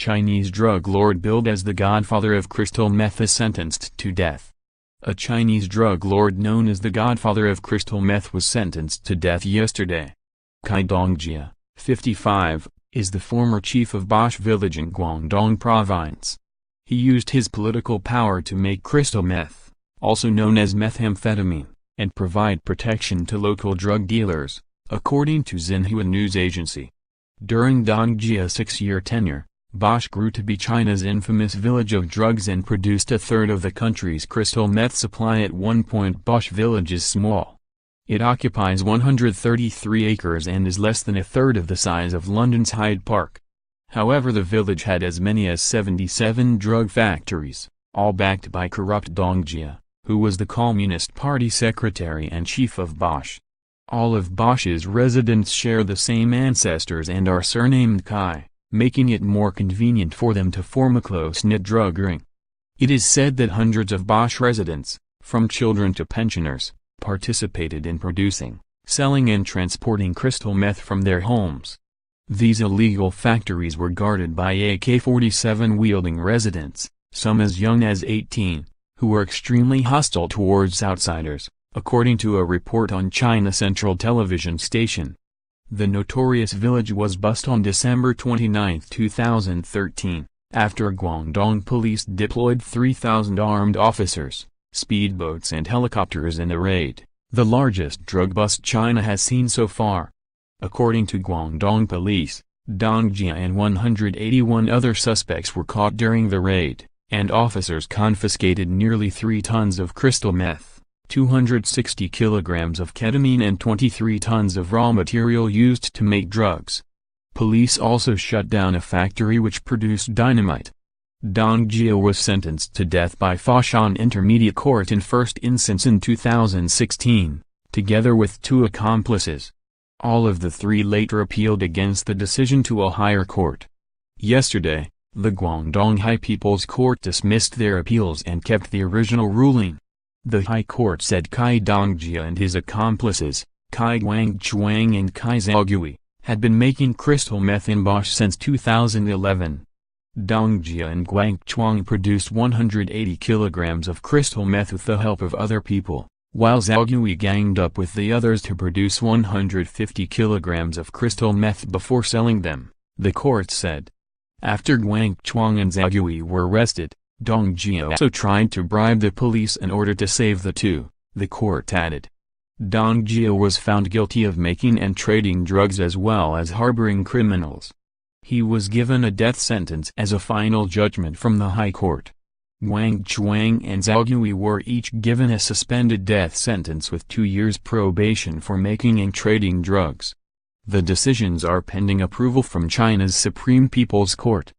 Chinese drug lord billed as the godfather of crystal meth is sentenced to death. A Chinese drug lord known as the godfather of crystal meth was sentenced to death yesterday. Cai Dongjia, 55, is the former chief of Bosch village in Guangdong province. He used his political power to make crystal meth, also known as methamphetamine, and provide protection to local drug dealers, according to Xinhua news agency. During Dongjia's 6-year tenure, Bosch grew to be China's infamous village of drugs and produced a third of the country's crystal meth supply. At one point Bosch village is small. It occupies 133 acres and is less than a third of the size of London's Hyde Park. However, the village had as many as 77 drug factories, all backed by corrupt Dongjia, who was the Communist Party secretary and chief of Bosch. All of Bosch's residents share the same ancestors and are surnamed Cai, making it more convenient for them to form a close-knit drug ring. It is said that hundreds of Bosch residents, from children to pensioners, participated in producing, selling and transporting crystal meth from their homes. These illegal factories were guarded by AK-47 wielding residents, some as young as 18, who were extremely hostile towards outsiders, according to a report on China Central Television station. The notorious village was bust on December 29, 2013, after Guangdong police deployed 3,000 armed officers, speedboats and helicopters in a raid, the largest drug bust China has seen so far. According to Guangdong police, Dongjia and 181 other suspects were caught during the raid, and officers confiscated nearly 3 tons of crystal meth, 260 kilograms of ketamine and 23 tons of raw material used to make drugs. Police also shut down a factory which produced dynamite. Dongjia was sentenced to death by Foshan Intermediate Court in first instance in 2016, together with 2 accomplices. All of the 3 later appealed against the decision to a higher court. Yesterday, the Guangdong High People's Court dismissed their appeals and kept the original ruling. The High Court said Cai Dongjia and his accomplices, Cai Guangchuang and Cai Zhaogui, had been making crystal meth in Bosch since 2011. Dongjia and Guangchuang produced 180 kilograms of crystal meth with the help of other people, while Zhaogui ganged up with the others to produce 150 kilograms of crystal meth before selling them, the court said. After Guangchuang and Zhaogui were arrested, Dongjia also tried to bribe the police in order to save the 2, the court added. Dongjia was found guilty of making and trading drugs as well as harboring criminals. He was given a death sentence as a final judgment from the High Court. Guangchuang and Zhaogui were each given a suspended death sentence with 2 years probation for making and trading drugs. The decisions are pending approval from China's Supreme People's Court.